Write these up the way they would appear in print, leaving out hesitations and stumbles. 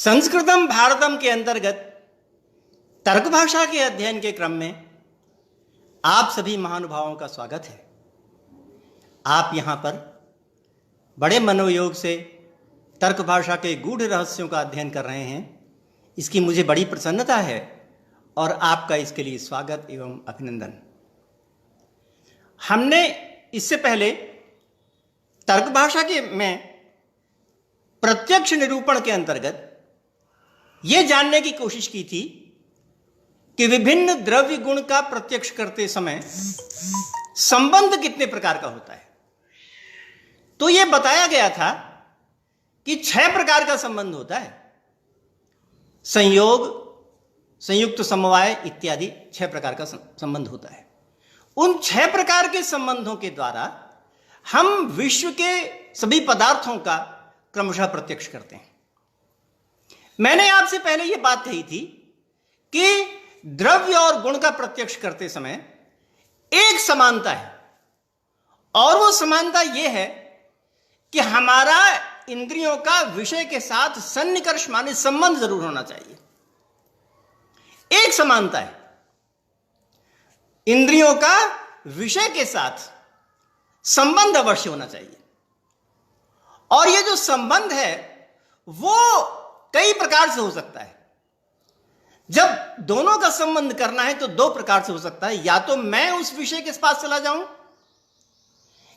संस्कृतम भारतम के अंतर्गत तर्क भाषा के अध्ययन के क्रम में आप सभी महानुभावों का स्वागत है। आप यहाँ पर बड़े मनोयोग से तर्क भाषा के गूढ़ रहस्यों का अध्ययन कर रहे हैं। इसकी मुझे बड़ी प्रसन्नता है और आपका इसके लिए स्वागत एवं अभिनंदन। हमने इससे पहले तर्क भाषा के में प्रत्यक्ष निरूपण के अंतर्गत यह जानने की कोशिश की थी कि विभिन्न द्रव्य गुण का प्रत्यक्ष करते समय संबंध कितने प्रकार का होता है। तो यह बताया गया था कि 6 प्रकार का संबंध होता है। संयोग, संयुक्त समवाय इत्यादि 6 प्रकार का संबंध होता है। उन 6 प्रकार के संबंधों के द्वारा हम विश्व के सभी पदार्थों का क्रमशः प्रत्यक्ष करते हैं। मैंने आपसे पहले यह बात कही थी कि द्रव्य और गुण का प्रत्यक्ष करते समय एक समानता है, और वो समानता यह है कि हमारा इंद्रियों का विषय के साथ सन्निकर्ष माने संबंध जरूर होना चाहिए। एक समानता है, इंद्रियों का विषय के साथ संबंध अवश्य होना चाहिए। और यह जो संबंध है वो कई प्रकार से हो सकता है। जब दोनों का संबंध करना है तो 2 प्रकार से हो सकता है। या तो मैं उस विषय के पास चला जाऊं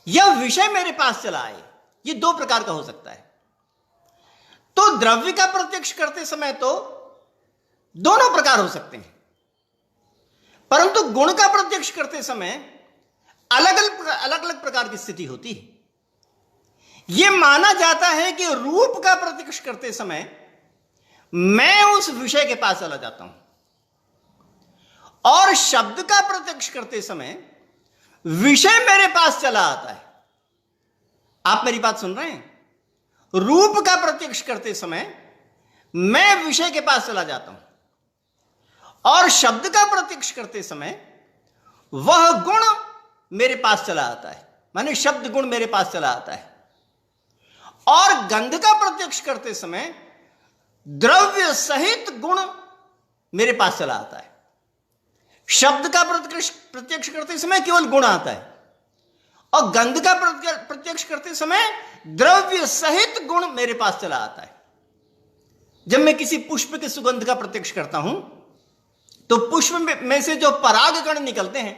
या विषय मेरे पास चला आए। यह 2 प्रकार का हो सकता है। तो द्रव्य का प्रत्यक्ष करते समय तो दोनों प्रकार हो सकते हैं, परंतु गुण का प्रत्यक्ष करते समय अलग अलग प्रकार की स्थिति होती है। यह माना जाता है कि रूप का प्रत्यक्ष करते समय मैं उस विषय के पास चला जाता हूं, और शब्द का प्रत्यक्ष करते समय विषय मेरे पास चला आता है। आप मेरी बात सुन रहे हैं? रूप का प्रत्यक्ष करते समय मैं विषय के पास चला जाता हूं, और शब्द का प्रत्यक्ष करते समय वह गुण मेरे पास चला आता है, माने शब्द गुण मेरे पास चला आता है। और गंध का प्रत्यक्ष करते समय द्रव्य सहित गुण मेरे पास चला आता है। शब्द का प्रत्यक्ष करते समय केवल गुण आता है, और गंध का प्रत्यक्ष करते समय द्रव्य सहित गुण मेरे पास चला आता है। जब मैं किसी पुष्प के सुगंध का प्रत्यक्ष करता हूं तो पुष्प में से जो पराग कण निकलते हैं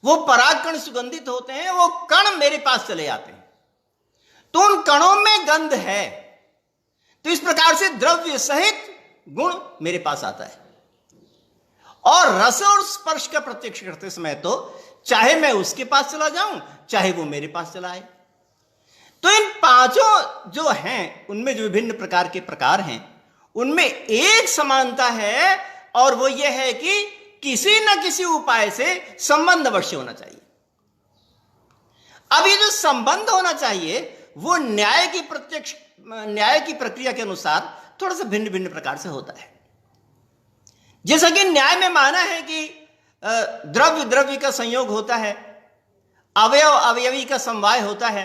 वो पराग कण सुगंधित होते हैं, वो कण मेरे पास चले आते हैं, तो उन कणों में गंध है। तो इस प्रकार से द्रव्य सहित गुण मेरे पास आता है। और रस और स्पर्श का प्रत्यक्ष करते समय तो चाहे मैं उसके पास चला जाऊं चाहे वो मेरे पास चला आए। तो इन 5 जो हैं उनमें जो विभिन्न प्रकार के प्रकार हैं उनमें एक समानता है, और वो ये है कि किसी न किसी उपाय से संबंध अवश्य होना चाहिए। अब ये जो संबंध होना चाहिए वो न्याय की प्रक्रिया के अनुसार थोड़ा सा भिन्न भिन्न प्रकार से होता है। जैसा कि न्याय में माना है कि द्रव्य द्रव्य का संयोग होता है, अवयव अवयवी का समवाय होता है,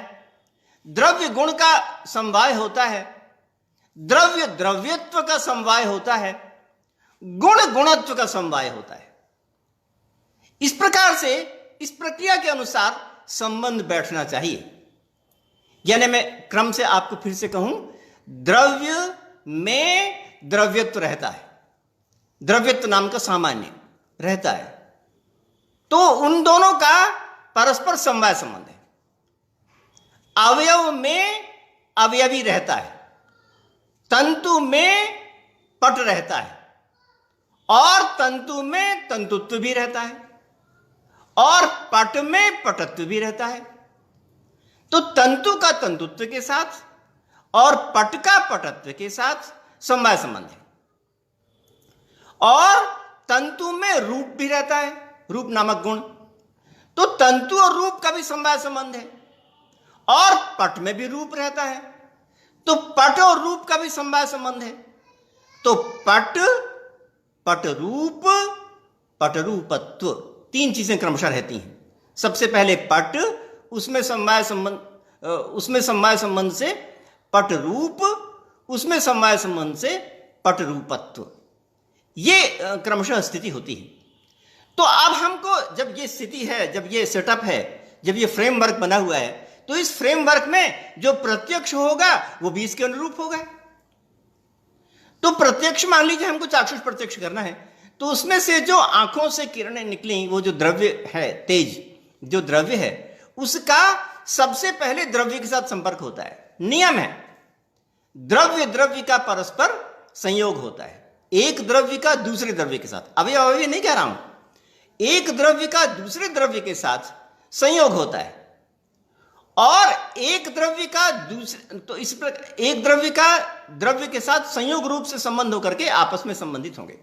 द्रव्य गुण का समवाय होता है, द्रव्य द्रव्यत्व का समवाय होता है, गुण गुणत्व का समवाय होता है। इस प्रकार से इस प्रक्रिया के अनुसार संबंध बैठना चाहिए। यानी मैं क्रम से आपको फिर से कहूं, द्रव्य में द्रव्यत्व रहता है, द्रव्यत्व नाम का सामान्य रहता है, तो उन दोनों का परस्पर समवाय संबंध है। अवयव में अवयवी रहता है, तंतु में पट रहता है, और तंतु में तंतुत्व भी रहता है, और पट में पटत्व भी रहता है। तो तंतु का तंतुत्व के साथ और पट का पटत्व के साथ समवाय संबंध है। और तंतु में रूप भी रहता है, रूप नामक गुण, तो तंतु और रूप का भी समवाय संबंध है। और पट में भी रूप रहता है, तो पट और रूप का भी समवाय संबंध है। तो पट, पटरूप, पटरूपत्व 3 चीजें क्रमशः रहती हैं। सबसे पहले पट, उसमें समवाय संबंध से पट रूप, उसमें समवाय संबंध से पट रूपत्व, ये क्रमशः स्थिति होती है। तो अब हमको जब ये स्थिति है, जब ये सेटअप है, जब ये फ्रेमवर्क बना हुआ है, तो इस फ्रेमवर्क में जो प्रत्यक्ष होगा वो भी इसके अनुरूप होगा। तो प्रत्यक्ष मान लीजिए हमको चाक्षुष प्रत्यक्ष करना है, तो उसमें से जो आंखों से किरणें निकली, वो जो द्रव्य है, तेज जो द्रव्य है, उसका सबसे पहले द्रव्य के साथ संपर्क होता है। नियम है, द्रव्य द्रव्य का परस्पर संयोग होता है, एक द्रव्य का दूसरे द्रव्य के साथ। अभी अभी नहीं कह रहा हूं, एक द्रव्य का दूसरे द्रव्य के साथ संयोग होता है, और एक द्रव्य का दूसरे, तो इस प्रकार एक द्रव्य का द्रव्य के साथ संयोग रूप से संबंध होकर के आपस में संबंधित होंगे।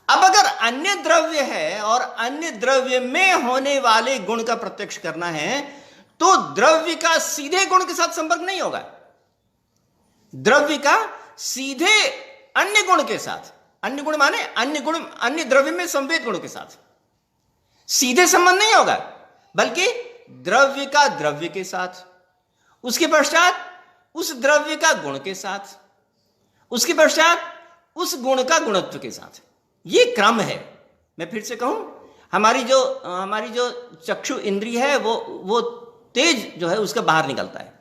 अब अगर अन्य द्रव्य है और अन्य द्रव्य में होने वाले गुण का प्रत्यक्ष करना है, तो द्रव्य का सीधे गुण के साथ संपर्क नहीं होगा, द्रव्य का सीधे अन्य गुण के साथ, अन्य गुण माने अन्य गुण, अन्य द्रव्य में संवेद गुण के साथ सीधे संबंध नहीं होगा, बल्कि द्रव्य का द्रव्य के साथ, उसके पश्चात उस द्रव्य का गुण के साथ, उसके पश्चात उस गुण का गुणत्व के साथ। ये क्रम है। मैं फिर से कहूं, हमारी जो चक्षु इंद्रिय है वो तेज जो है उसका बाहर निकलता है,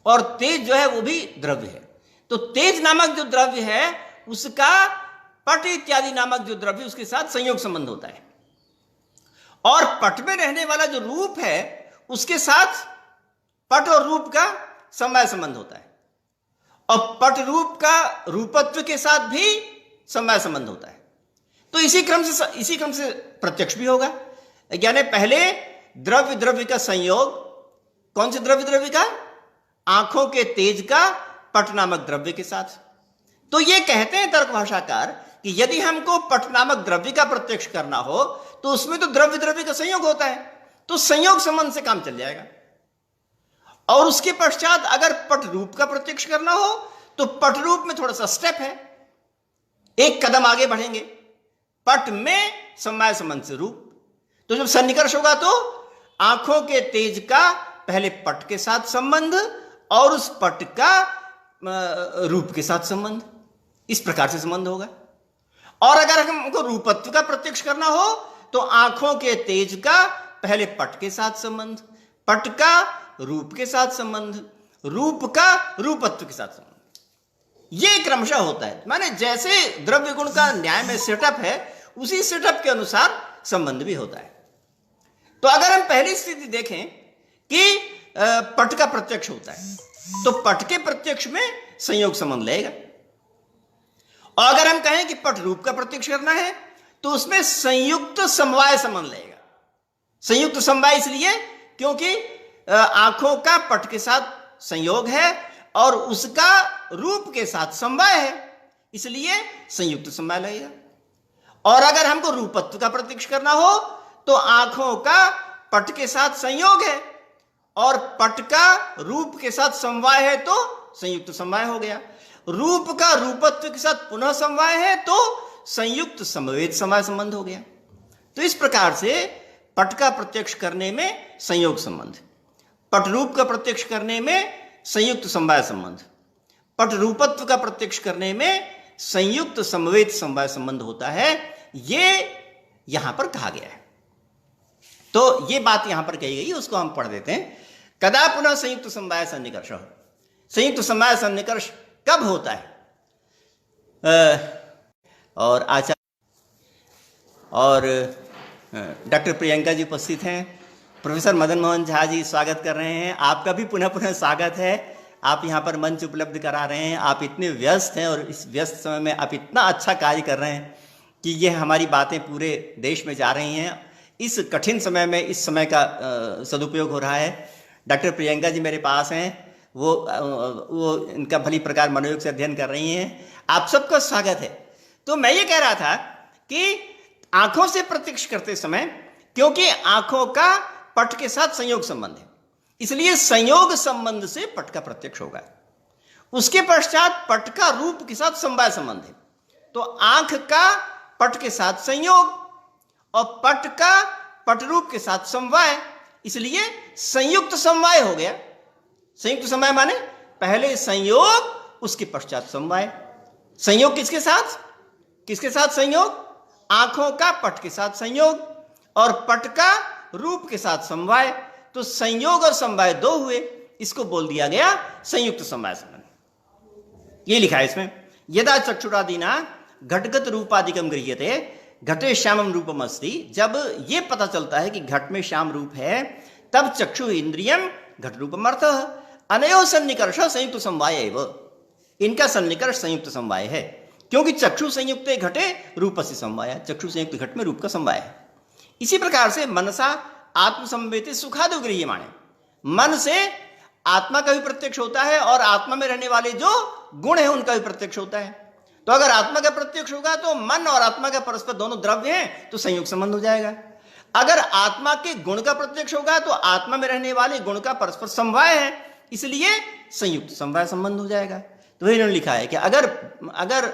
और तेज जो है वो भी द्रव्य है। तो तेज नामक जो द्रव्य है उसका पट इत्यादि नामक जो द्रव्य उसके साथ संयोग संबंध होता है, और पट में रहने वाला जो रूप है उसके साथ पट और रूप का समवाय संबंध होता है, और पट रूप का रूपत्व के साथ भी समवाय संबंध होता है। तो इसी क्रम से प्रत्यक्ष भी होगा। यानी पहले द्रव्य द्रव्य का संयोग, कौन से द्रव्य द्रव्य का? आंखों के तेज का पट नामक द्रव्य के साथ। तो ये कहते हैं तर्क भाषाकार कि यदि हमको पट नामक द्रव्य का प्रत्यक्ष करना हो तो उसमें तो द्रव्य द्रव्य का संयोग होता है, तो संयोग संबंध से काम चल जाएगा। और उसके पश्चात अगर पट रूप का प्रत्यक्ष करना हो तो पट रूप में थोड़ा सा स्टेप है, एक कदम आगे बढ़ेंगे, पट में समवाय संबंध से रूप। तो जब सन्निकर्ष होगा तो आंखों के तेज का पहले पट के साथ संबंध और उस पट का रूप के साथ संबंध, इस प्रकार से संबंध होगा। और अगर हमको रूपत्व का प्रत्यक्ष करना हो तो आंखों के तेज का पहले पट के साथ संबंध, पट का रूप के साथ संबंध, रूप का रूपत्व के साथ संबंध, ये क्रमशः होता है। माने जैसे द्रव्य गुण का न्याय में सेटअप है उसी सेटअप के अनुसार संबंध भी होता है। तो अगर हम पहली स्थिति देखें कि पट का प्रत्यक्ष होता है तो पट के प्रत्यक्ष में संयोग संबंध लेगा, और अगर हम कहें कि पट रूप का प्रत्यक्ष करना है तो उसमें संयुक्त समवाय संबंध लेगा। संयुक्त समवाय इसलिए क्योंकि आंखों का पट के साथ संयोग है और उसका रूप के साथ समवाय है, इसलिए संयुक्त समवाय लगेगा। और अगर हमको रूपत्व का प्रत्यक्ष करना हो तो आंखों का पट के साथ संयोग है और पट का रूप के साथ समवाय है तो संयुक्त समवाय हो गया। रूप का रूपत्व के साथ पुनः समवाय है तो संयुक्त समवेत समवाय संबंध हो गया। तो इस प्रकार से पट का प्रत्यक्ष करने में संयोग संबंध, पट रूप का प्रत्यक्ष करने में संयुक्त समवाय संबंध, पट रूपत्व का प्रत्यक्ष करने में संयुक्त समवेत समवाय संबंध होता है, ये यहां पर कहा गया है। तो ये बात यहां पर कही गई, उसको हम पढ़ देते हैं। कदा पुनः संयुक्त समवाय सन्निकर्ष, संयुक्त समवाय सन्निकर्ष कब होता है? और आचार्य और डॉक्टर प्रियंका जी उपस्थित हैं, प्रोफेसर मदन मोहन झा जी स्वागत कर रहे हैं। आपका भी पुनः पुनः स्वागत है। आप यहाँ पर मंच उपलब्ध करा रहे हैं। आप इतने व्यस्त हैं और इस व्यस्त समय में आप इतना अच्छा कार्य कर रहे हैं कि ये हमारी बातें पूरे देश में जा रही हैं। इस कठिन समय में इस समय का सदुपयोग हो रहा है। डॉक्टर प्रियंका जी मेरे पास हैं, वो इनका भली प्रकार मनोयोग से अध्ययन कर रही हैं। आप सबका स्वागत है। तो मैं ये कह रहा था कि आंखों से प्रत्यक्ष करते समय, क्योंकि आंखों का पट के साथ संयोग संबंध है, इसलिए संयोग संबंध से पट का प्रत्यक्ष होगा। उसके पश्चात पट का रूप के साथ समवाय संबंध है, तो आंख का पट के साथ संयोग और पट का पट रूप के साथ समवाय, इसलिए संयुक्त समवाय हो गया। संयुक्त समवाय माने पहले संयोग उसके पश्चात समवाय। संयोग किसके साथ? किसके साथ संयोग? आंखों का पट के साथ संयोग और पट का रूप के साथ समवाय। तो संयोग और समवाय दो हुए, इसको बोल दिया गया संयुक्त समवाय संबंध। ये लिखा है इसमें, यदा चक्षुरादिना घटगत रूपादिकम गृह्यते घटे श्यामम रूपम अस्ति। जब ये पता चलता है कि घट में श्याम रूप है, तब चक्षु इंद्रियम घट रूपम अर्थ अनयो सन्निकर्ष संयुक्त समवाय एव। इनका सन्निकर्ष संयुक्त समवाय है, क्योंकि चक्षु संयुक्त घटे रूप से समवाय, चक्षु संयुक्त घट में रूप का समवाय है। इसी प्रकार से मनसा आत्मसंवेति सुखादो गृह्यमाणे, मन से आत्मा का भी प्रत्यक्ष होता है और आत्मा में रहने वाले जो गुण है उनका भी प्रत्यक्ष होता है। तो अगर आत्मा का प्रत्यक्ष होगा तो मन और आत्मा का परस्पर दोनों द्रव्य हैं, तो संयुक्त संबंध हो जाएगा। अगर आत्मा के गुण का प्रत्यक्ष होगा तो आत्मा में रहने वाले गुण का परस्पर समवाय है, इसलिए संयुक्त समवाय संबंध हो जाएगा। तो वही इन्होंने लिखा है कि अगर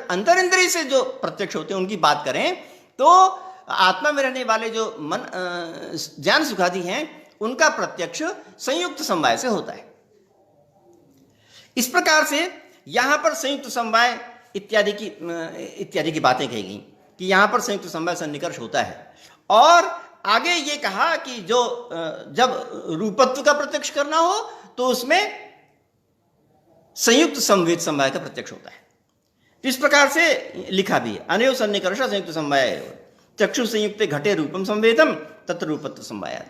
अंतर इंद्रिय से जो प्रत्यक्ष होते हैं उनकी बात करें, तो आत्मा में रहने वाले जो मन ज्ञान सुखादि हैं उनका प्रत्यक्ष संयुक्त समवाय से होता है। इस प्रकार से यहां पर संयुक्त समवाय इत्यादि की बातें कही गई कि यहां पर संयुक्त समवाय सन्निकर्ष होता है। और आगे ये कहा कि जो जब रूपत्व का प्रत्यक्ष करना हो तो उसमें संयुक्त संवेद समवाय का प्रत्यक्ष होता है। तो इस प्रकार से लिखा भी है, अनयो सन्निकर्ष संयुक्त समवाय चक्षु संयुक्त घटे रूपम संवेदम तत्र रूपत्व समवाय।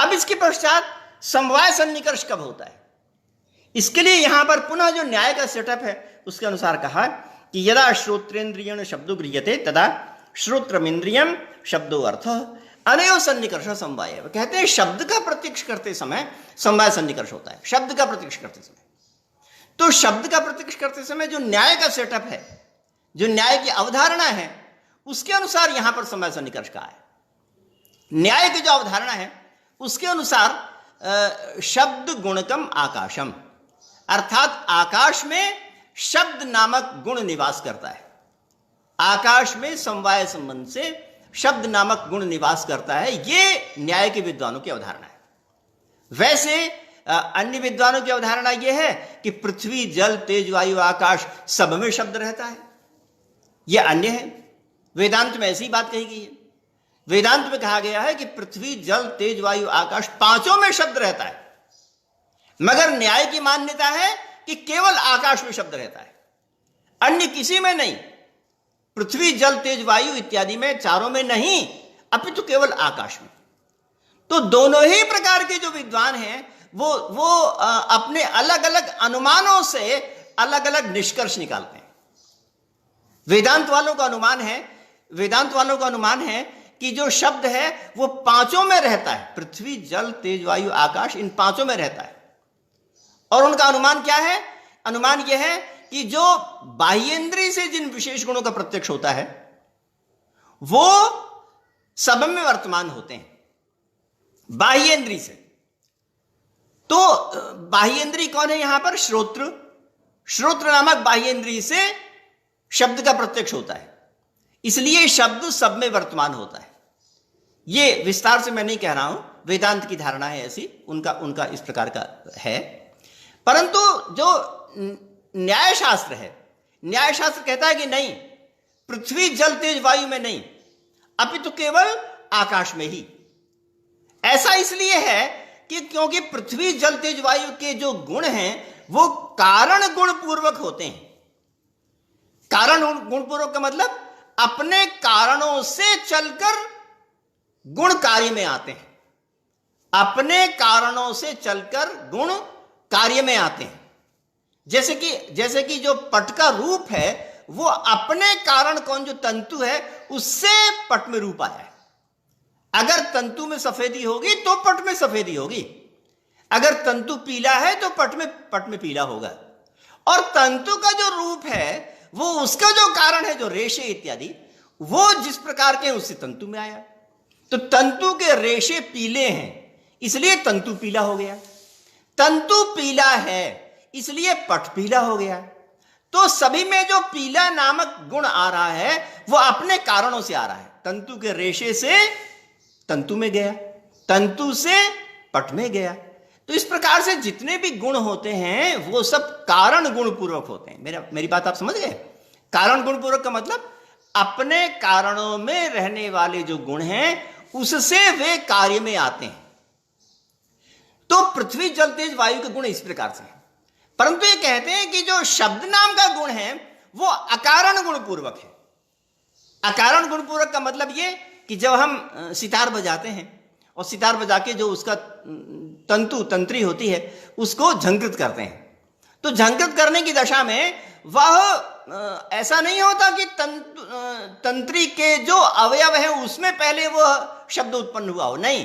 अब इसके पश्चात समवाय सन्निकर्ष कब होता है, इसके लिए यहां पर पुनः जो न्याय का सेटअप है उसके अनुसार कहा कि यदा श्रोत्रेन्द्रियण शब्दो गृह्यते तदा श्रोत्रमिंद्रियम शब्दो अर्थ अनयो सन्निकर्ष समवाय। कहते हैं शब्द का प्रत्यक्ष करते समय समवाय सन्निकर्ष होता है। शब्द का प्रत्यक्ष करते समय, तो शब्द का प्रत्यक्ष करते समय जो न्याय का सेटअप है, जो न्याय की अवधारणा है, उसके अनुसार यहां पर समवाय सन्निकर्ष का है। न्याय की जो अवधारणा है उसके अनुसार शब्द गुणकम आकाशम, अर्थात आकाश में शब्द नामक गुण निवास करता है। आकाश में समवाय संबंध से शब्द नामक गुण निवास करता है, यह न्याय के विद्वानों की अवधारणा है। वैसे अन्य विद्वानों की अवधारणा यह है कि पृथ्वी जल तेज वायु आकाश सब में शब्द रहता है, यह अन्य है। वेदांत में ऐसी बात कही गई है। वेदांत में कहा गया है कि पृथ्वी जल तेज वायु आकाश पांचों में शब्द रहता है, मगर न्याय की मान्यता है कि केवल आकाश में शब्द रहता है, अन्य किसी में नहीं। पृथ्वी जल तेज वायु इत्यादि में, चारों में नहीं, अपितु केवल आकाश में। तो दोनों ही प्रकार के जो विद्वान हैं वो अपने अलग अलग अनुमानों से अलग अलग निष्कर्ष निकालते हैं। वेदांत वालों का अनुमान है कि जो शब्द है वो पांचों में रहता है, पृथ्वी जल तेज वायु आकाश, इन पांचों में रहता है। और उनका अनुमान क्या है? अनुमान यह है कि जो बाह्येंद्रिय से जिन विशेष गुणों का प्रत्यक्ष होता है वो सब में वर्तमान होते हैं, बाह्येंद्रिय से। तो बाह्येंद्रिय कौन है यहां पर? श्रोत्र नामक बाह्येंद्रिय से शब्द का प्रत्यक्ष होता है, इसलिए शब्द सब में वर्तमान होता है। यह विस्तार से मैं नहीं कह रहा हूं, वेदांत की धारणा है ऐसी, उनका इस प्रकार का है। परंतु जो न्याय शास्त्र है, न्याय शास्त्र कहता है कि नहीं, पृथ्वी जल तेज वायु में नहीं, अपितु केवल आकाश में ही। ऐसा इसलिए है कि क्योंकि पृथ्वी जल तेज वायु के जो गुण हैं वो कारण गुण पूर्वक होते हैं। कारण गुण पूर्वक का मतलब अपने कारणों से चलकर गुण कार्य में आते हैं, अपने कारणों से चलकर गुण कार्य में आते हैं। जैसे कि जो पट का रूप है वो अपने कारण कौन जो तंतु है उससे पट में रूप आया है। अगर तंतु में सफेदी होगी तो पट में सफेदी होगी, अगर तंतु पीला है तो पट में पीला होगा। और तंतु का जो रूप है वो उसका जो कारण है, जो रेशे इत्यादि, वो जिस प्रकार के उससे तंतु में आया। तो तंतु के रेशे पीले हैं इसलिए तंतु पीला हो गया, तंतु पीला है इसलिए पट पीला हो गया। तो सभी में जो पीला नामक गुण आ रहा है वो अपने कारणों से आ रहा है। तंतु के रेशे से तंतु में गया, तंतु से पट में गया। तो इस प्रकार से जितने भी गुण होते हैं वो सब कारण गुण पूर्वक होते हैं। मेरी बात आप समझ गए? कारण गुण पूर्वक का मतलब अपने कारणों में रहने वाले जो गुण हैं उससे वे कार्य में आते हैं। तो पृथ्वी जल तेज वायु के गुण इस प्रकार से हैं। परंतु ये कहते हैं कि जो शब्द नाम का गुण है वो अकारण गुण पूर्वक है। अकारण गुण पूर्वक का मतलब ये कि जब हम सितार बजाते हैं और सितार बजा के जो उसका तंत्री होती है उसको झंकृत करते हैं, तो झंकृत करने की दशा में वह ऐसा नहीं होता कि तंत्री के जो अवयव है उसमें पहले वह शब्द उत्पन्न हुआ हो, नहीं,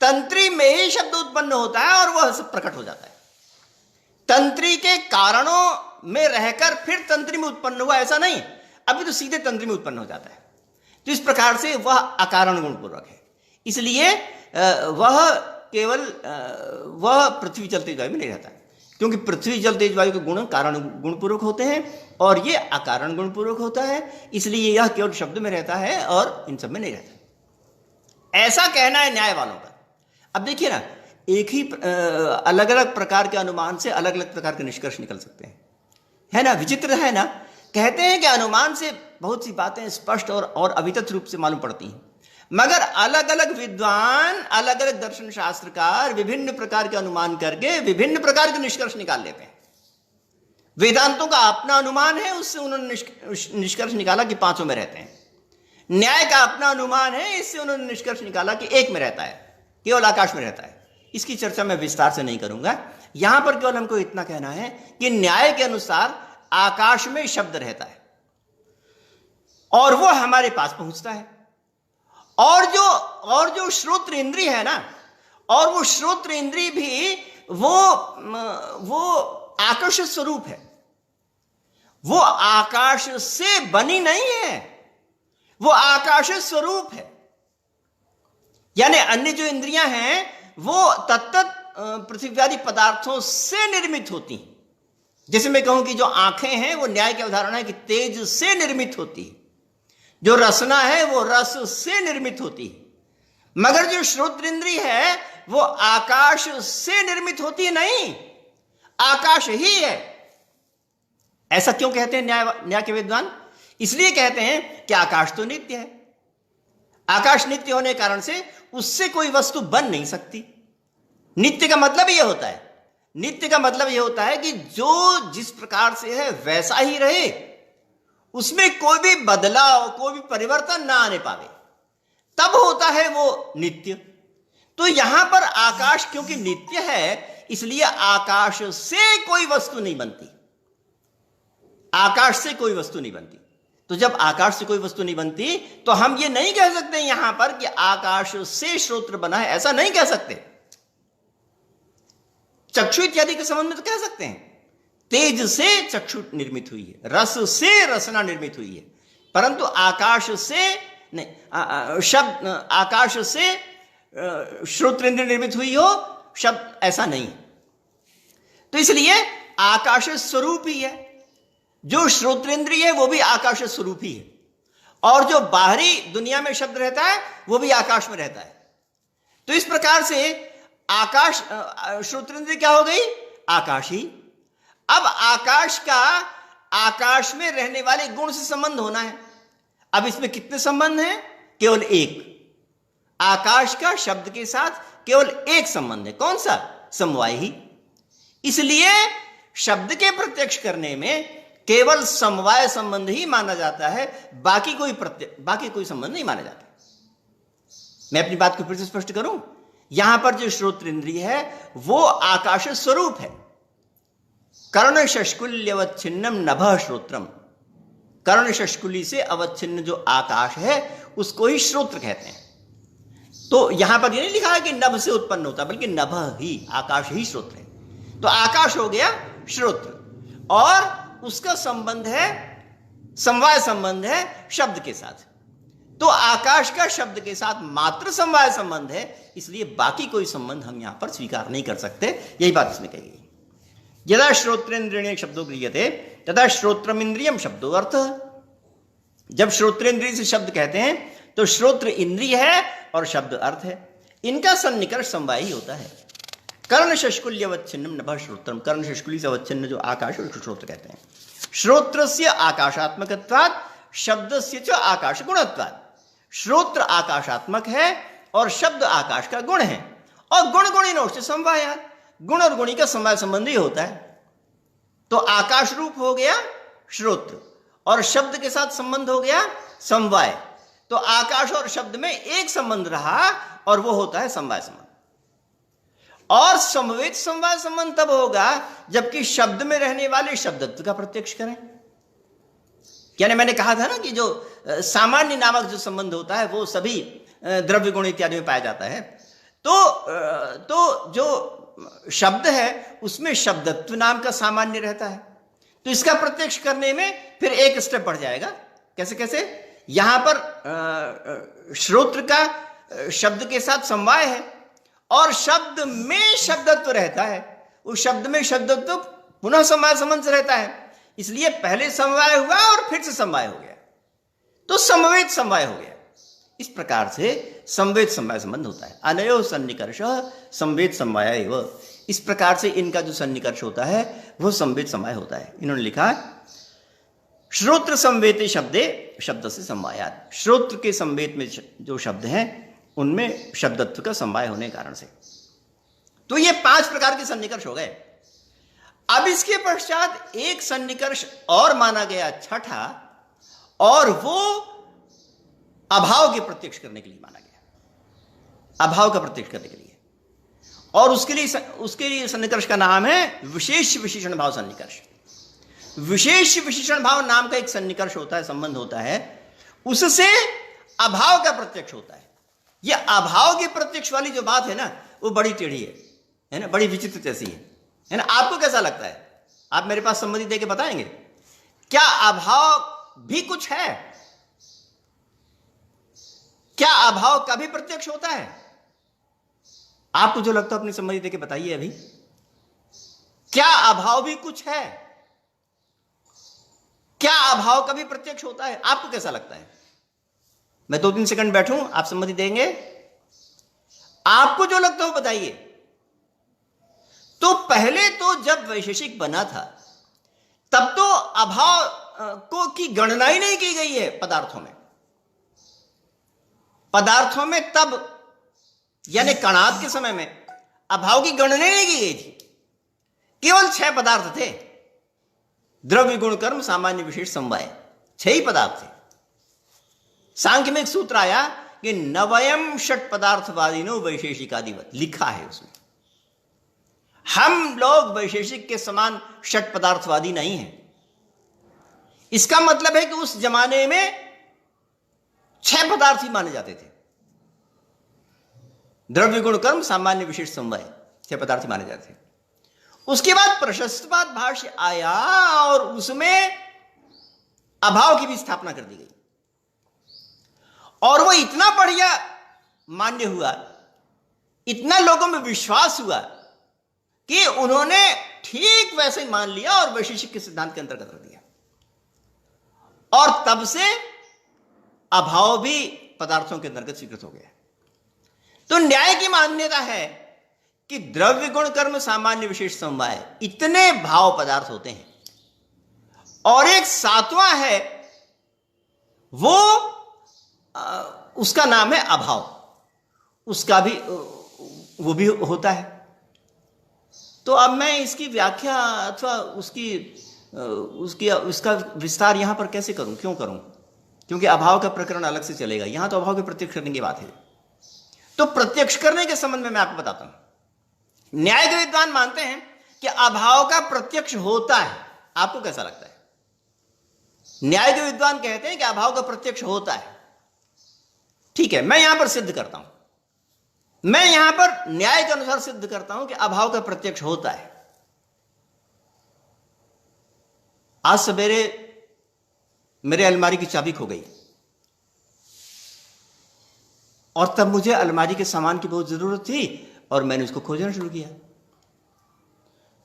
तंत्री में ही शब्द उत्पन्न होता है और वह सब प्रकट हो जाता है। तंत्री के कारणों में रहकर फिर तंत्री में उत्पन्न हुआ ऐसा नहीं, अभी तो सीधे तंत्री में उत्पन्न हो जाता है। तो इस प्रकार से वह अकारण गुण पूर्वक है। इसलिए वह केवल वह पृथ्वी जल तेज वायु में नहीं रहता है, क्योंकि पृथ्वी जल तेज वायु के गुण कारण गुण पूर्वक होते हैं और ये अकारण गुण पूर्वक होता है। इसलिए यह केवल शब्द में रहता है और इन सब में नहीं रहता। ऐसा कहना है न्याय वालों का। अब देखिए ना, एक ही अलग अलग प्रकार के अनुमान से अलग अलग प्रकार के निष्कर्ष निकल सकते हैं, है ना? विचित्र है ना? कहते हैं कि अनुमान से बहुत सी बातें स्पष्ट और अवितथ रूप से मालूम पड़ती हैं, मगर अलग अलग विद्वान, अलग अलग दर्शन शास्त्रकार विभिन्न प्रकार के अनुमान करके विभिन्न प्रकार के निष्कर्ष निकाल लेते हैं। वेदांतों का अपना अनुमान है, उससे उन्होंने निष्कर्ष निकाला कि पांचों में रहते हैं। न्याय का अपना अनुमान है, इससे उन्होंने निष्कर्ष निकाला कि एक में रहता है, केवल आकाश में रहता है। इसकी चर्चा मैं विस्तार से नहीं करूंगा। यहां पर केवल हमको इतना कहना है कि न्याय के अनुसार आकाश में शब्द रहता है और वो हमारे पास पहुंचता है, और जो श्रोत्र इंद्रिय है ना, और वो श्रोत्र इंद्रिय भी वो आकाश स्वरूप है। वो आकाश से बनी नहीं है, वो आकाश स्वरूप है। यानी अन्य जो इंद्रियां हैं वो तत्त पृथ्वी पदार्थों से निर्मित होती हैं। जैसे मैं कहूं कि जो आंखें हैं वो न्याय की अवधारणा है कि तेज से निर्मित होती है, जो रसना है वो रस से निर्मित होती है, मगर जो श्रोत्र इंद्रिय है वो आकाश से निर्मित होती है नहीं, आकाश ही है। ऐसा क्यों कहते हैं न्याय के विद्वान? इसलिए कहते हैं कि आकाश तो नित्य है। आकाश नित्य होने के कारण से उससे कोई वस्तु बन नहीं सकती। नित्य का मतलब यह होता है, नित्य का मतलब यह होता है कि जो जिस प्रकार से है वैसा ही रहे, उसमें कोई भी बदलाव, कोई भी परिवर्तन ना आने पावे, तब होता है वो नित्य। तो यहां पर आकाश क्योंकि नित्य है, इसलिए आकाश से कोई वस्तु नहीं बनती, आकाश से कोई वस्तु नहीं बनती। तो जब आकाश से कोई वस्तु नहीं बनती तो हम ये नहीं कह सकते यहां पर कि आकाश से श्रोत्र बना है, ऐसा नहीं कह सकते। चक्षु इत्यादि के संबंध में तो कह सकते हैं, तेज से चक्षु निर्मित हुई है, रस से रसना निर्मित हुई है, परंतु आकाश से नहीं, शब्द आकाश से श्रोत्रेंद्र निर्मित हुई हो शब्द, ऐसा नहीं। तो इसलिए आकाश स्वरूप ही है, जो श्रोत्रेंद्रिय है वो भी आकाश स्वरूप ही है, और जो बाहरी दुनिया में शब्द रहता है वो भी आकाश में रहता है। तो इस प्रकार से आकाश, श्रोत्रेंद्रिय क्या हो गई? आकाश ही। अब आकाश का आकाश में रहने वाले गुण से संबंध होना है। अब इसमें कितने संबंध हैं? केवल एक। आकाश का शब्द के साथ केवल एक संबंध है, कौन सा? समवाय ही। इसलिए शब्द के प्रत्यक्ष करने में केवल समवाय संबंध ही माना जाता है, बाकी कोई संबंध नहीं माना जाता। मैं अपनी बात को फिर से स्पष्ट करूं, यहां पर जो श्रोत्र इंद्रिय है वो आकाश स्वरूप है। कर्ण शष्कुल्य अवच्छिन्नम नभः श्रोत्रम, कर्ण शष्कुली से अवच्छिन्न जो आकाश है उसको ही श्रोत्र कहते हैं। तो यहां पर ये नहीं लिखा है कि नभ से उत्पन्न होता, बल्कि नभः ही, आकाश ही श्रोत्र है। तो आकाश हो गया श्रोत्र, और उसका संबंध है, समवाय संबंध है शब्द के साथ। तो आकाश का शब्द के साथ मात्र समवाय संबंध है, इसलिए बाकी कोई संबंध हम यहां पर स्वीकार नहीं कर सकते। यही बात इसमें कही गई। यदा श्रोत्रेंद्रिय शब्दों क्रियते तथा श्रोत्रम इंद्रियम शब्दों अर्थ। जब श्रोत्रेंद्रिय से शब्द कहते हैं तो श्रोत्र इंद्रिय है और शब्द अर्थ है, इनका सन्निकर्ष समवाय ही होता है। कर्ण शष्कुल्यवच्छिन्नम नभः श्रोत्रम, कर्ण शष्कुली से अवच्छिन्न जो आकाश और श्रोत्र कहते हैं। श्रोत्रस्य आकाशात्मकत्वात् शब्दस्य च आकाश गुणत्वात्, श्रोत्र आकाशात्मक है और शब्द आकाश का गुण है। और गुण गुणिनोश्च समवायात्, गुण और गुणी का समवाय संबंध ही होता है। तो आकाश रूप हो गया श्रोत्र और शब्द के साथ संबंध हो गया समवाय। तो आकाश और शब्द में एक संबंध रहा और वो होता है समवाय संबंध। और समवेत समवाय संबंध तब होगा जबकि शब्द में रहने वाले शब्दत्व का प्रत्यक्ष करें। यानी मैंने कहा था ना कि जो सामान्य नामक जो संबंध होता है वो सभी द्रव्य गुण इत्यादि में पाया जाता है। तो जो शब्द है उसमें शब्दत्व नाम का सामान्य रहता है। तो इसका प्रत्यक्ष करने में फिर एक स्टेप बढ़ जाएगा। कैसे कैसे? यहां पर श्रोत्र का शब्द के साथ समवाय है और शब्द में शब्दत्व रहता है, उस शब्द में शब्दत्व पुनः समवाय संबंध से रहता है। इसलिए पहले समवाय हुआ और फिर से समवाय हो गया, तो समवेत समवाय हो गया। इस प्रकार से समवेत समवाय संबंध होता है। अनयो सन्निकर्ष समवेत समवाय एव, इस प्रकार से इनका जो सन्निकर्ष होता है वो समवेत समवाय होता है। इन्होंने लिखा श्रोत्र संवेते शब्दे शब्द से समवायात, श्रोत्र के संवेत में जो शब्द हैं उनमें शब्दत्व का समवाय होने के कारण से। तो ये 5 प्रकार के सन्निकर्ष हो गए। अब इसके पश्चात एक सन्निकर्ष और माना गया छठा, और वो अभाव के प्रत्यक्ष करने के लिए माना गया, अभाव का प्रत्यक्ष करने के लिए। और उसके लिए सन्निकर्ष का नाम है विशेष विशेषण भाव सन्निकर्ष। विशेष विशेषण भाव नाम का एक सन्निकर्ष होता है, संबंध होता है, उससे अभाव का प्रत्यक्ष होता है। यह अभाव के प्रत्यक्ष वाली जो बात है ना वो बड़ी टेढ़ी है ना, बड़ी विचित्र जैसी है ना। आपको कैसा लगता है? आप मेरे पास सम्मति देके बताएंगे क्या अभाव भी कुछ है? क्या अभाव का भी प्रत्यक्ष होता है? आपको जो लगता है अपनी सम्मति देके बताइए अभी। क्या अभाव भी कुछ है? क्या अभाव का भी प्रत्यक्ष होता है? आपको कैसा लगता है? मैं 2-3 सेकंड बैठूं, आप सम्मति देंगे। आपको जो लगता हो बताइए। तो पहले तो जब वैशेषिक बना था तब तो अभाव को की गणना ही नहीं की गई है पदार्थों में। पदार्थों में तब यानी कणाद के समय में अभाव की गणना नहीं की गई थी। केवल 6 पदार्थ थे, द्रव्य गुण कर्म सामान्य विशेष समवाय, 6 ही पदार्थ थे। सांख्य में एक सूत्र आया कि नवयम षट पदार्थवादिनो वैशेषिकादिवत, लिखा है उसमें। हम लोग वैशेषिक के समान षट पदार्थवादी नहीं हैं। इसका मतलब है कि उस जमाने में 6 पदार्थ ही माने जाते थे, द्रव्य गुण कर्म सामान्य विशेष समवाय, 6 पदार्थ ही माने जाते थे। उसके बाद प्रशस्तवाद भाष्य आया और उसमें अभाव की भी स्थापना कर दी गई, और वो इतना बढ़िया मान्य हुआ, इतना लोगों में विश्वास हुआ कि उन्होंने ठीक वैसे ही मान लिया और वैशेषिक के सिद्धांत के अंतर्गत रख दिया। और तब से अभाव भी पदार्थों के अंतर्गत स्वीकृत हो गया। तो न्याय की मान्यता है कि द्रव्य गुण कर्म सामान्य विशेष समवाय, इतने भाव पदार्थ होते हैं, और एक 7वां है वो उसका नाम है अभाव, उसका भी वो भी होता है। तो अब मैं इसकी व्याख्या अथवा उसका विस्तार यहां पर कैसे करूं, क्यों करूं? क्योंकि अभाव का प्रकरण अलग से चलेगा, यहां तो अभाव के प्रत्यक्ष करने की बात है। तो प्रत्यक्ष करने के संबंध में मैं आपको बताता हूं। न्याय के विद्वान मानते हैं कि अभाव का प्रत्यक्ष होता है। आपको कैसा लगता है? न्याय के विद्वान कहते हैं कि अभाव का प्रत्यक्ष होता है। ठीक है, मैं यहां पर सिद्ध करता हूं, मैं यहां पर न्याय के अनुसार सिद्ध करता हूं कि अभाव का प्रत्यक्ष होता है। आज सवेरे मेरे अलमारी की चाबी खो गई, और तब मुझे अलमारी के सामान की बहुत जरूरत थी और मैंने उसको खोजना शुरू किया।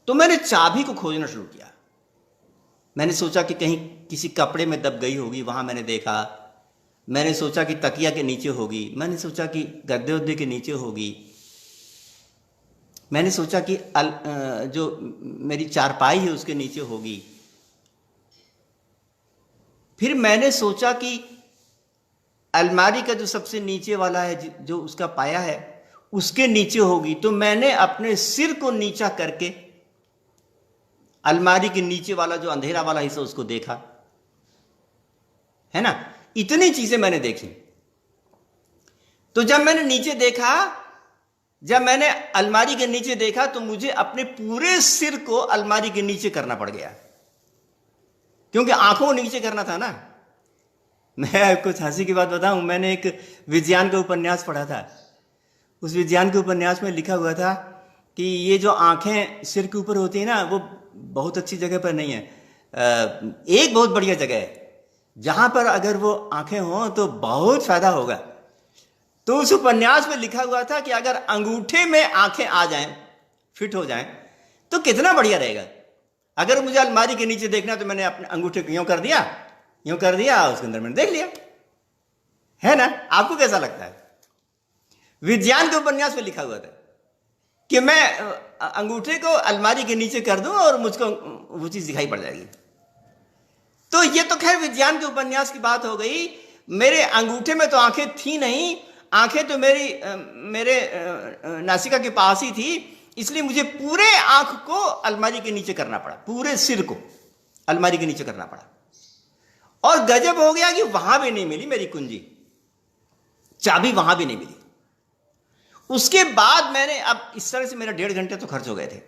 तो मैंने चाबी को खोजना शुरू किया। मैंने सोचा कि कहीं किसी कपड़े में दब गई होगी, वहां मैंने देखा। मैंने सोचा कि तकिया के नीचे होगी, मैंने सोचा कि गद्दे उद्दे के नीचे होगी। मैंने सोचा कि जो मेरी चारपाई है उसके नीचे होगी। फिर मैंने सोचा कि अलमारी का जो सबसे नीचे वाला है, जो उसका पाया है, उसके नीचे होगी। तो मैंने अपने सिर को नीचा करके अलमारी के नीचे वाला जो अंधेरा वाला हिस्सा उसको देखा, है ना। इतनी चीजें मैंने देखी। तो जब मैंने नीचे देखा, जब मैंने अलमारी के नीचे देखा, तो मुझे अपने पूरे सिर को अलमारी के नीचे करना पड़ गया, क्योंकि आंखों को नीचे करना था ना। मैं कुछ हंसी की बात बताऊं, मैंने एक विज्ञान का उपन्यास पढ़ा था। उस विज्ञान के उपन्यास में लिखा हुआ था कि ये जो आंखें सिर के ऊपर होती है ना, वो बहुत अच्छी जगह पर नहीं है। एक बहुत बढ़िया जगह है जहां पर अगर वो आंखें हों तो बहुत फायदा होगा। तो उस उपन्यास में लिखा हुआ था कि अगर अंगूठे में आंखें आ जाएं, फिट हो जाएं, तो कितना बढ़िया रहेगा। अगर मुझे अलमारी के नीचे देखना, तो मैंने अपने अंगूठे को यूं कर दिया, उसके अंदर मैंने देख लिया, है ना। आपको कैसा लगता है? विज्ञान के उपन्यास में लिखा हुआ था कि मैं अंगूठे को अलमारी के नीचे कर दूं और मुझको वो चीज दिखाई पड़ जाएगी। तो ये तो खैर विज्ञान के उपन्यास की बात हो गई। मेरे अंगूठे में तो आंखें थी नहीं, आंखें तो मेरे नासिका के पास ही थी, इसलिए मुझे पूरे आंख को अलमारी के नीचे करना पड़ा, पूरे सिर को अलमारी के नीचे करना पड़ा। और गजब हो गया कि वहां भी नहीं मिली मेरी कुंजी, चाबी वहां भी नहीं मिली। उसके बाद मैंने, अब इस तरह से मेरा 1.5 घंटे तो खर्च हो गए थे।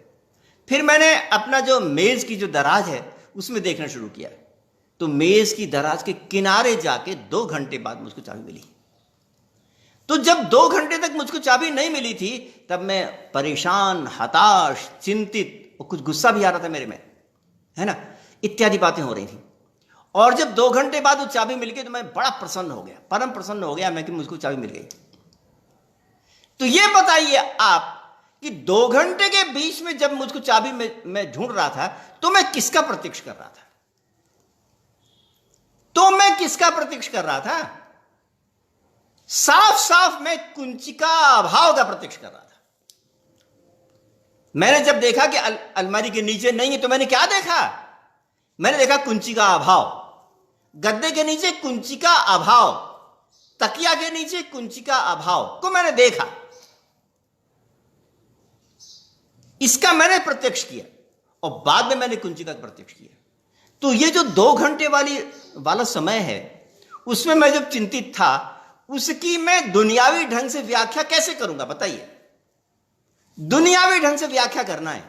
फिर मैंने अपना जो मेज की जो दराज है उसमें देखना शुरू किया। तो मेज की दराज के किनारे जाके 2 घंटे बाद मुझको चाबी मिली। तो जब 2 घंटे तक मुझको चाबी नहीं मिली थी, तब मैं परेशान, हताश, चिंतित, और कुछ गुस्सा भी आ रहा था मेरे में, है ना, इत्यादि बातें हो रही थी। और जब 2 घंटे बाद वो चाबी मिल गई तो मैं बड़ा प्रसन्न हो गया, परम प्रसन्न हो गया मैं कि मुझको चाबी मिल गई। तो ये बताइए आप कि 2 घंटे के बीच में जब मुझको चाबी मैं ढूंढ रहा था, तो मैं किसका प्रतीक्षा कर रहा था? साफ साफ मैं कुंचिका अभाव का प्रतीक्षा कर रहा था। मैंने जब देखा कि अलमारी के नीचे नहीं है, तो मैंने क्या देखा? मैंने देखा कुंचिका अभाव। गद्दे के नीचे कुंचिका अभाव, तकिया के नीचे कुंचिका अभाव को मैंने देखा। इसका मैंने प्रत्यक्ष किया और बाद में मैंने कुंचिका का प्रत्यक्ष किया। तो ये जो 2 घंटे वाला समय है, उसमें मैं जब चिंतित था, उसकी मैं दुनियावी ढंग से व्याख्या कैसे करूंगा? बताइए। दुनियावी ढंग से व्याख्या करना है,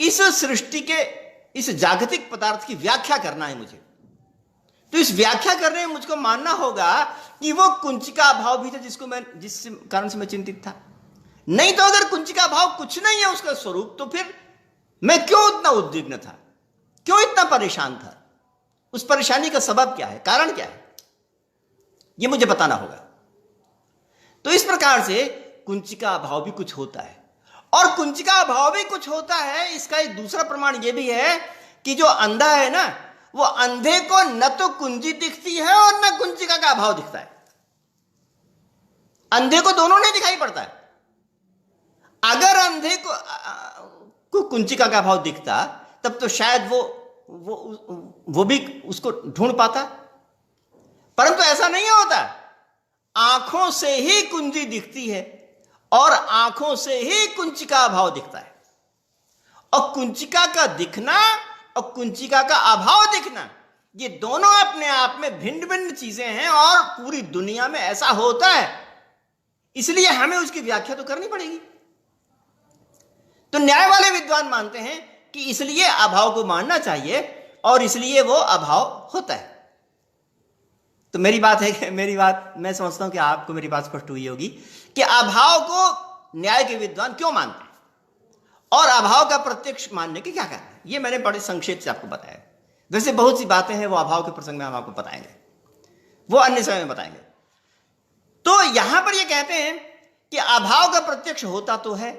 इस सृष्टि के, इस जागतिक पदार्थ की व्याख्या करना है मुझे। तो इस व्याख्या करने में मुझको मानना होगा कि वो कुंचिका भाव भी था जिस कारण से मैं चिंतित था। नहीं तो अगर कुंचिका भाव कुछ नहीं है उसका स्वरूप, तो फिर मैं क्यों इतना उद्विग्न था, क्यों इतना परेशान था? उस परेशानी का सबब क्या है, कारण क्या है, यह मुझे बताना होगा। तो इस प्रकार से कुंचिका भाव भी कुछ होता है, और कुंचिका भाव भी कुछ होता है। इसका एक दूसरा प्रमाण यह भी है कि जो अंधा है ना, वो अंधे को न तो कुंजी दिखती है और न कुंचिका का अभाव दिखता है। अंधे को दोनों नहीं दिखाई पड़ता है। अगर अंधे को कुंचिका का अभाव दिखता, तब तो शायद वो भी उसको ढूंढ पाता, परंतु ऐसा नहीं होता। आंखों से ही कुंजी दिखती है और आंखों से ही कुंचिका अभाव दिखता है। और कुंचिका का दिखना और कुंचिका का अभाव दिखना, ये दोनों अपने आप में भिन्न भिन्न चीजें हैं, और पूरी दुनिया में ऐसा होता है। इसलिए हमें उसकी व्याख्या तो करनी पड़ेगी। तो न्याय वाले विद्वान मानते हैं कि इसलिए अभाव को मानना चाहिए और इसलिए वो अभाव होता है। तो मेरी बात मैं समझता हूं कि आपको मेरी बात स्पष्ट हुई होगी कि अभाव को न्याय के विद्वान क्यों मानते हैं और अभाव का प्रत्यक्ष मानने के क्या कारण है। ये मैंने बड़े संक्षेप से आपको बताया। वैसे बहुत सी बातें हैं, वो अभाव के प्रसंग में हम आपको बताएंगे, वो अन्य समय में बताएंगे। तो यहां पर ये कहते हैं कि अभाव का प्रत्यक्ष होता तो है,